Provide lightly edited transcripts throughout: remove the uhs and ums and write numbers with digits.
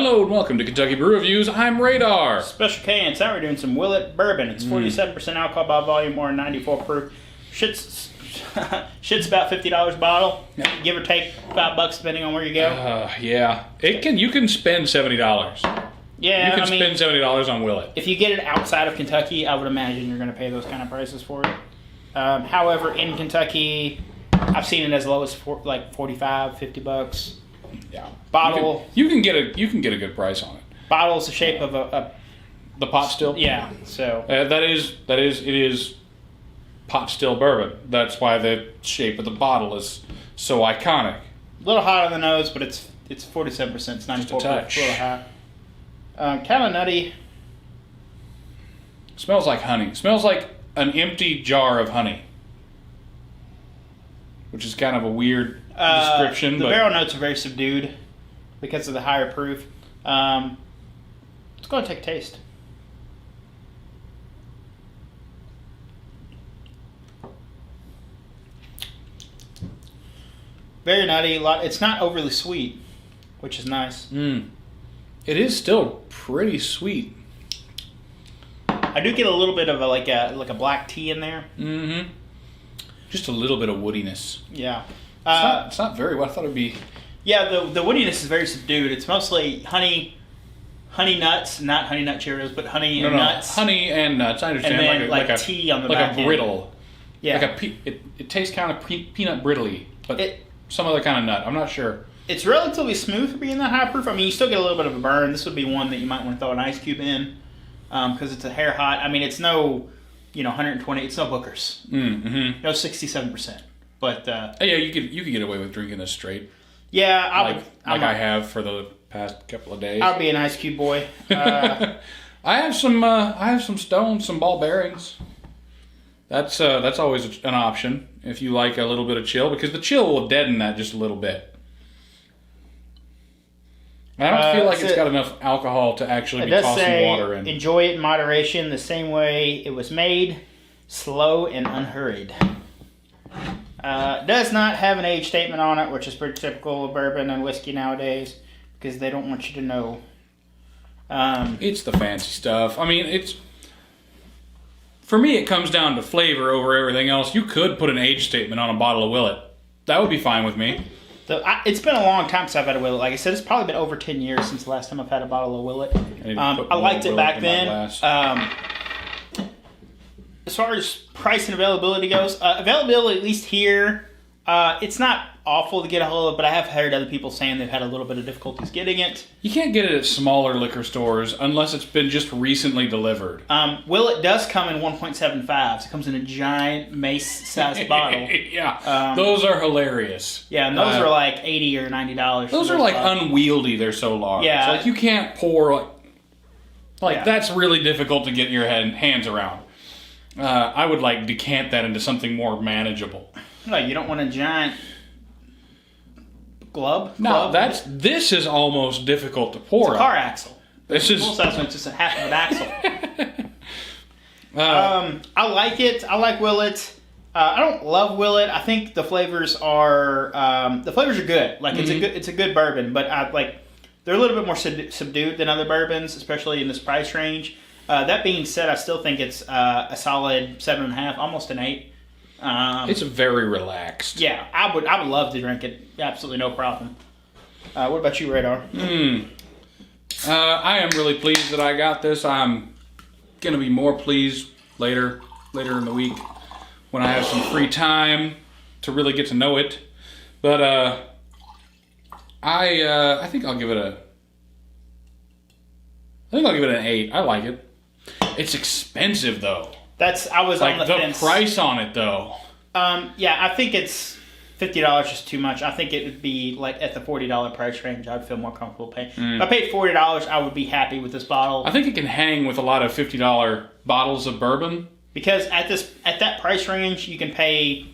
Hello and welcome to Kentucky Brew Reviews. I'm Radar. Special K, and tonight we're doing some Willett Bourbon. It's 47% alcohol by volume or 94 proof. Shit's about $50 a bottle, give or take $5 depending on where you go. Yeah, you can spend $70. Yeah, you can spend $70 on Willett. If you get it outside of Kentucky, I would imagine you're going to pay those kind of prices for it. However, in Kentucky, I've seen it as low as like $45, $50. Yeah, bottle. You can get a good price on it. Bottle's the shape of the pot still. Yeah, so it is pot still bourbon. That's why the shape of the bottle is so iconic. A little hot on the nose, but it's 47%. It's 94%. Just a touch. A little hot. Kind of nutty. Smells like honey. Smells like an empty jar of honey, which is kind of a weird description. The barrel notes are very subdued because of the higher proof. Let's go and take a taste. Very nutty. It's not overly sweet, which is nice. It is still pretty sweet. I do get a little bit of a black tea in there. Mm-hmm. Just a little bit of woodiness. Yeah. It's not very what I thought it'd be. Yeah, the woodiness is very subdued. It's mostly honey nuts, not honey nut Cheerios, but honey and nuts. Honey and nuts. I understand. And then like a tea on the back like a brittle. Yeah. It tastes kind of peanut brittly, but some other kind of nut. I'm not sure. It's relatively smooth for being that high proof. I mean, you still get a little bit of a burn. This would be one that you might want to throw an ice cube in because it's a hair hot. I mean, it's no 120. It's no Booker's. Mm-hmm. No 67%. But yeah, you could get away with drinking this straight. Yeah, I have for the past couple of days. I'll be an ice cube boy. I have some stones, some ball bearings. That's always an option if you like a little bit of chill, because the chill will deaden that just a little bit. I don't feel like it's got enough alcohol to actually be tossing water in. Enjoy it in moderation, the same way it was made, slow and unhurried. Does not have an age statement on it, which is pretty typical of bourbon and whiskey nowadays, because they don't want you to know. It's the fancy stuff. I mean, for me, it comes down to flavor over everything else. You could put an age statement on a bottle of Willett. That would be fine with me. It's been a long time since I've had a Willett. Like I said, it's probably been over 10 years since the last time I've had a bottle of Willett. I liked it back then. As far as price and availability goes, availability, at least here, it's not awful to get a hold of, but I have heard other people saying they've had a little bit of difficulties getting it. You can't get it at smaller liquor stores unless it's been just recently delivered. Willett does come in 1.75s. It comes in a giant mace-sized bottle. Yeah, those are hilarious. Yeah, and those are like $80 or $90. Those are like unwieldy. They're so large. Yeah. So like you can't pour that's really difficult to get your hands around. I would decant that into something more manageable. No, you don't want a giant glub? No, this is almost difficult to pour. It's a car axle. This is full size one. It's just a half of an axle. I like it. I like Willett. I don't love Willett. I think the flavors are good. Like it's a good bourbon, but they're a little bit more subdued than other bourbons, especially in this price range. That being said, I still think it's a solid 7.5, almost an 8. It's very relaxed. Yeah, I would love to drink it. Absolutely no problem. What about you, Radar? I am really pleased that I got this. I'm gonna be more pleased later in the week when I have some free time to really get to know it. But I think I'll give it an 8. I like it. It's expensive though. I was on the fence. The price on it though. Yeah, I think it's $50 is too much. I think it would be at the $40 price range. I'd feel more comfortable paying. If I paid $40, I would be happy with this bottle. I think it can hang with a lot of $50 bottles of bourbon. Because at that price range, you can pay,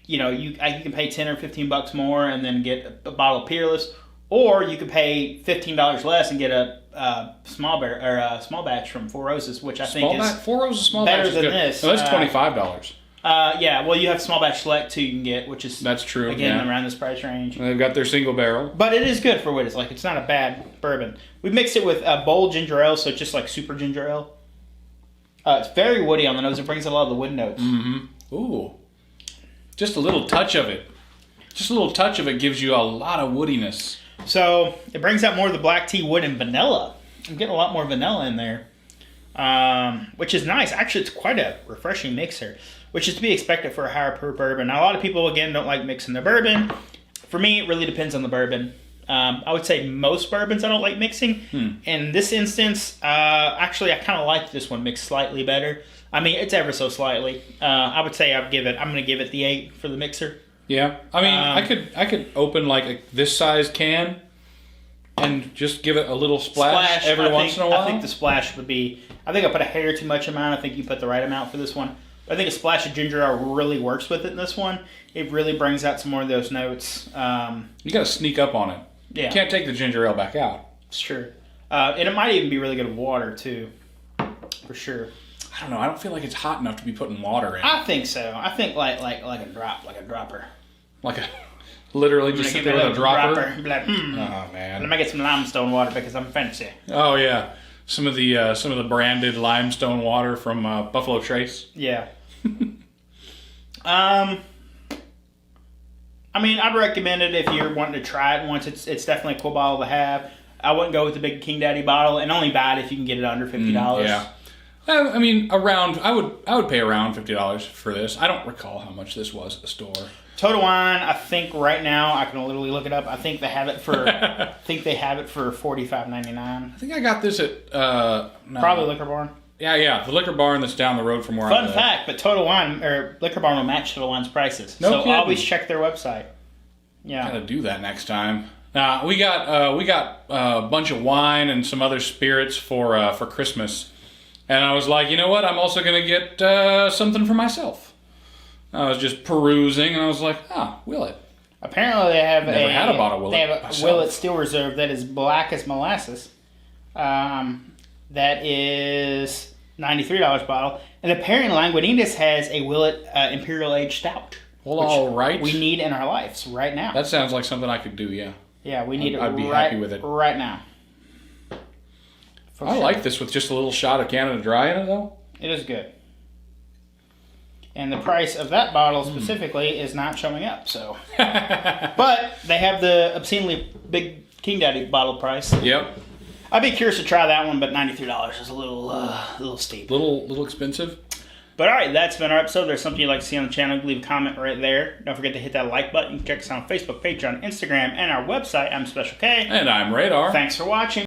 you can pay $10 or $15 more and then get a bottle of Perles, or you could pay $15 less and get a small batch from Four Roses, which I think is Four Roses small better batch is than good. this. No, that's $25. Yeah, well, you have small batch select too. You can get, which is That's true. Again, around this price range. And they've got their single barrel, but it is good for what it's like. It's not a bad bourbon. We mixed it with a bold ginger ale, so it's just like super ginger ale. It's very woody on the nose. It brings a lot of the wood notes. Mm-hmm. Ooh, just a little touch of it. Just a little touch of it gives you a lot of woodiness. So it brings out more of the black tea, wood, and vanilla. I'm getting a lot more vanilla in there, which is nice. Actually, it's quite a refreshing mixer, which is to be expected for a higher per bourbon. Now, a lot of people, again, don't like mixing their bourbon. For me, it really depends on the bourbon. I would say most bourbons I don't like mixing. In this instance, actually, I kind of like this one mixed slightly better. I mean, it's ever so slightly. I would say I'm going to give it the 8 for the mixer. Yeah, I mean, I could open like this size can and just give it a little splash every once in a while. I think the splash would be. I think I put a hair too much amount. I think you put the right amount for this one. I think a splash of ginger ale really works with it in this one. It really brings out some more of those notes. You got to sneak up on it. Yeah. You can't take the ginger ale back out. It's true. And it might even be really good with water, too. For sure. I don't know. I don't feel like it's hot enough to be putting water in. I think so. I think like a dropper. Like a... Literally just sit there with a dropper. Be like, Oh, man. Let me get some limestone water because I'm fancy. Oh, yeah. Some of the branded limestone water from Buffalo Trace. Yeah. I mean, I'd recommend it if you're wanting to try it once. It's definitely a cool bottle to have. I wouldn't go with the big King Daddy bottle, and only buy it if you can get it under $50. Yeah. I mean, I would pay around $50 for this. I don't recall how much this was at the store. Total Wine, I think right now I can literally look it up. I think they have it for $45.99. I think I got this at probably Liquor Barn. Yeah, the Liquor Barn that's down the road from where I live. Fun fact, but Total Wine or Liquor Barn will match Total Wine's prices. No so kidding. Always check their website. Yeah, gotta do that next time. Now we got a bunch of wine and some other spirits for Christmas, and I was like, you know what? I'm also gonna get something for myself. I was just perusing, and I was like, Willett. Apparently, they have Never had a bottle of Willett They have a myself. Willett Steel Reserve that is black as molasses. That is $93 bottle, and apparently, Lagunitas has a Willett Imperial Aged Stout. Well, all right. We need in our lives right now. That sounds like something I could do. Yeah. Yeah, we need I'd be right, happy with it right now. I like this with just a little shot of Canada Dry in it, though. It is good. And the price of that bottle specifically is not showing up, so. But they have the obscenely big King Daddy bottle price. Yep. I'd be curious to try that one, but $93 is a little steep. Little expensive. But all right, that's been our episode. There's something you'd like to see on the channel, leave a comment right there. Don't forget to hit that like button. Check us out on Facebook, Patreon, Instagram, and our website. I'm Special K. And I'm Radar. Thanks for watching.